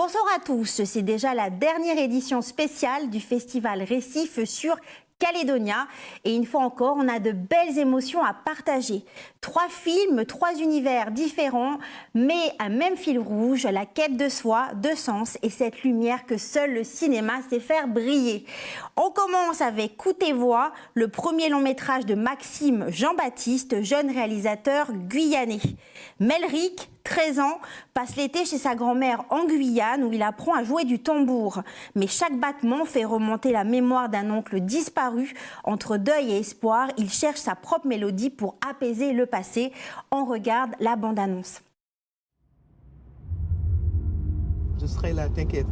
Bonsoir à tous, c'est déjà la dernière édition spéciale du festival Récif sur Calédonia et une fois encore, on a de belles émotions à partager. 3 films, 3 univers différents, mais un même fil rouge, la quête de soi, de sens et cette lumière que seul le cinéma sait faire briller. On commence avec Coup tes voix, le premier long métrage de Maxime Jean-Baptiste, jeune réalisateur guyanais. Melric, 13 ans, passe l'été chez sa grand-mère en Guyane où il apprend à jouer du tambour. Mais chaque battement fait remonter la mémoire d'un oncle disparu. Entre deuil et espoir, il cherche sa propre mélodie pour apaiser le passé. On regarde la bande-annonce. Je serai là, t'inquiète.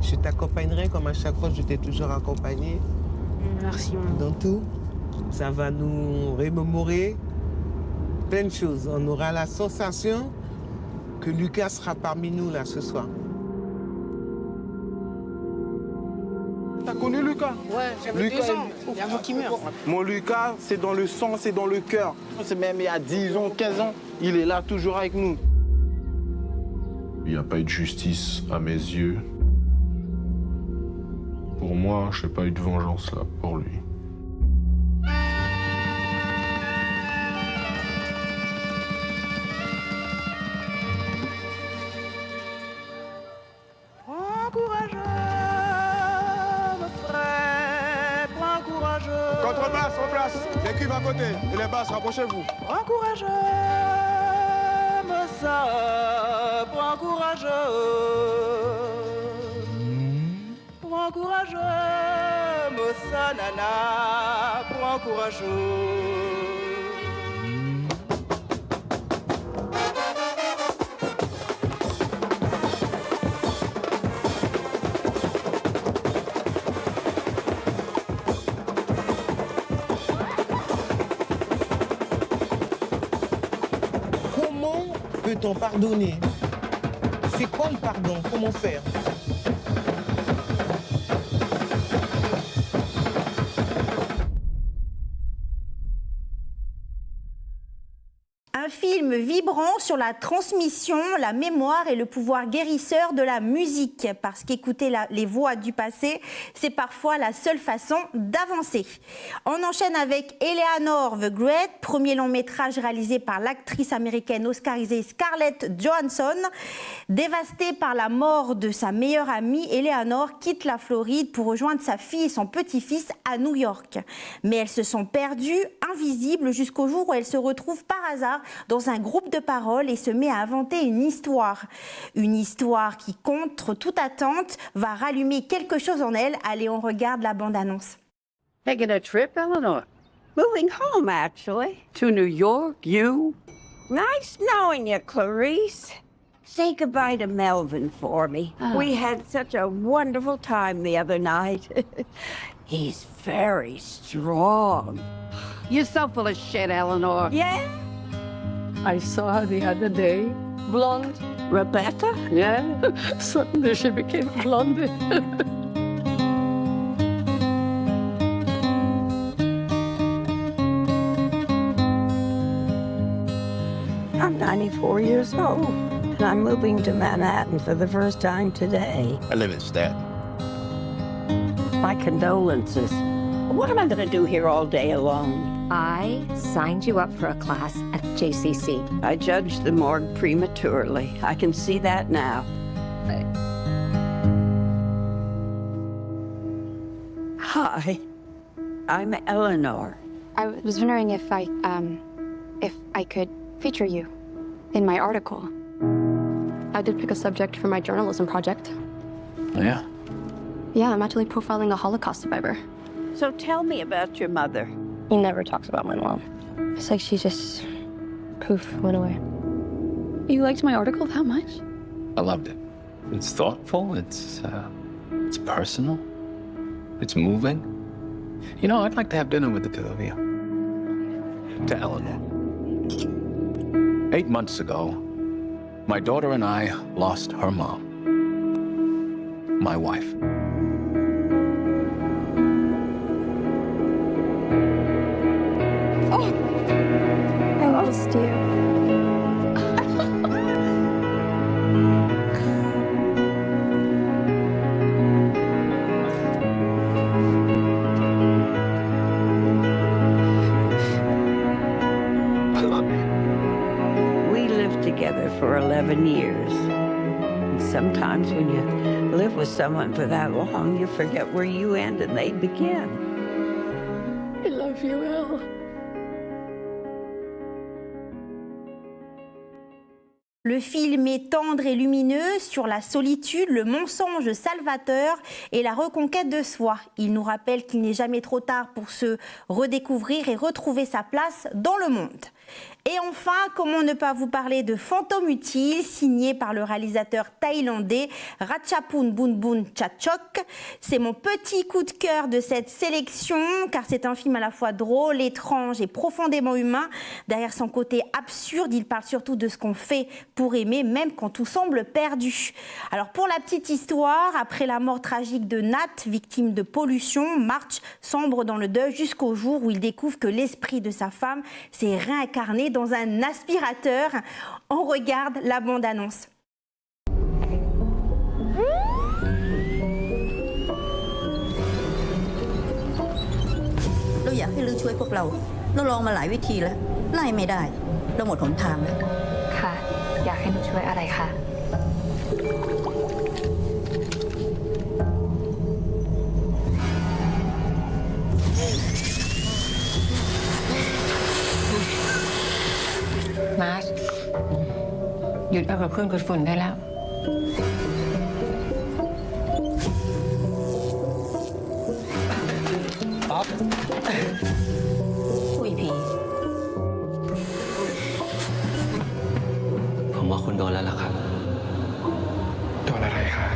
Je t'accompagnerai comme à chaque fois je t'ai toujours accompagné. Merci, maman. Dans tout, ça va nous remémorer plein de choses. On aura la sensation que Lucas sera parmi nous là ce soir. T'as connu Lucas? Ouais, j'avais 2 ans. Il y a un qui meurt. Mon Lucas, c'est dans le sang, c'est dans le cœur. C'est même il y a 10 ans, 15 ans, il est là toujours avec nous. Il n'y a pas eu de justice à mes yeux. Pour moi, je n'ai pas eu de vengeance là pour lui. Contrebasse en place, les cuves à côté et les basses, rapprochez-vous. Prends courage, Mossa, prends courage. Prends courage, Mossa, nana, prends courage. Comment peut-on pardonner? C'est quoi le pardon? Comment faire? Un film vibrant sur la transmission, la mémoire et le pouvoir guérisseur de la musique. Parce qu'écouter les voix du passé, c'est parfois la seule façon d'avancer. On enchaîne avec Eleanor the Great, premier long métrage réalisé par l'actrice américaine oscarisée Scarlett Johansson. Dévastée par la mort de sa meilleure amie, Eleanor quitte la Floride pour rejoindre sa fille et son petit-fils à New York. Mais elles se sont perdues, invisibles, jusqu'au jour où elles se retrouvent par hasard dans un groupe de paroles et se met à inventer une histoire. Une histoire qui, contre toute attente, va rallumer quelque chose en elle. Allez, on regarde la bande-annonce. Taking a trip, Eleanor? Moving home, actually. To New York, you? Nice knowing you, Clarice. Say goodbye to Melvin for me. We had such a wonderful time the other night. He's very strong. You're so full of shit, Eleanor. Yeah? I saw her the other day. Blonde. Rebecca? Yeah. Suddenly she became blonde. I'm 94 years old, and I'm moving to Manhattan for the first time today. I live in Staten. My condolences. What am I going to do here all day alone? I signed you up for a class at JCC. I judged the morgue prematurely. I can see that now. Hi, I'm Eleanor. I was wondering if I could feature you in my article. I did pick a subject for my journalism project. Yeah? Yeah, I'm actually profiling a Holocaust survivor. So tell me about your mother. He never talks about my mom. It's like she just, poof, went away. You liked my article that much? I loved it. It's thoughtful, it's personal, it's moving. You know, I'd like to have dinner with the two of you. To Eleanor. 8 months ago, my daughter and I lost her mom. My wife. Oh, I lost you. together for 11 years. And sometimes when you live with someone for that long, you forget where you end and they begin. I love you, Elle. Le film est tendre et lumineux sur la solitude, le mensonge salvateur et la reconquête de soi. Il nous rappelle qu'il n'est jamais trop tard pour se redécouvrir et retrouver sa place dans le monde. Et enfin, comment ne pas vous parler de Fantôme utile, signé par le réalisateur thaïlandais Ratchapoon Boonboon Chatchok. C'est mon petit coup de cœur de cette sélection, car c'est un film à la fois drôle, étrange et profondément humain. Derrière son côté absurde, il parle surtout de ce qu'on fait pour aimer, même quand tout semble perdu. Alors pour la petite histoire, après la mort tragique de Nat, victime de pollution, March sombre dans le deuil jusqu'au jour où il découvre que l'esprit de sa femme s'est réincarné dans un aspirateur. On regarde la bande-annonce. เราอยากให้ลือช่วยพวกเราลองมาหลายวิธีแล้วไล่ไม่ได้เราหมดหนทางแล้วค่ะอยากให้หนูช่วยอะไรคะ มาร์ชหยุดเอากับเครื่องกดฝุ่นได้แล้ว ป๊อปอุ้ยผี ผมว่าคุณโดนแล้วล่ะครับ โดนอะไรคะ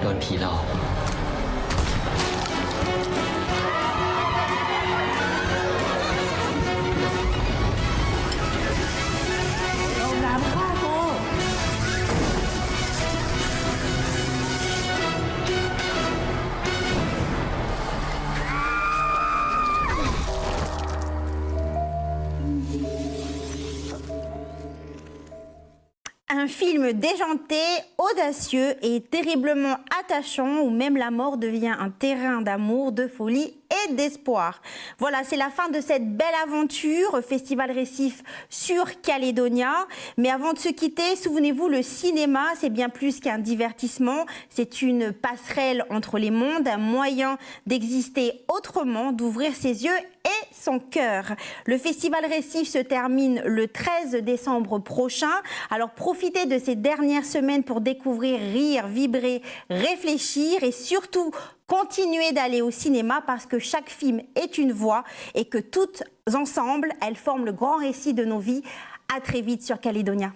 โดนผีหลอก Un film déjanté, audacieux et terriblement attachant où même la mort devient un terrain d'amour, de folie et d'espoir. Voilà, c'est la fin de cette belle aventure, Festival Récif sur Calédonia. Mais avant de se quitter, souvenez-vous, le cinéma, c'est bien plus qu'un divertissement. C'est une passerelle entre les mondes, un moyen d'exister autrement, d'ouvrir ses yeux et son cœur. Le Festival Récif se termine le 13 décembre prochain. Alors profitez de ces dernières semaines pour découvrir, rire, vibrer, réfléchir et surtout continuez d'aller au cinéma parce que chaque film est une voix et que toutes ensemble, elles forment le grand récit de nos vies. À très vite sur Calédonia.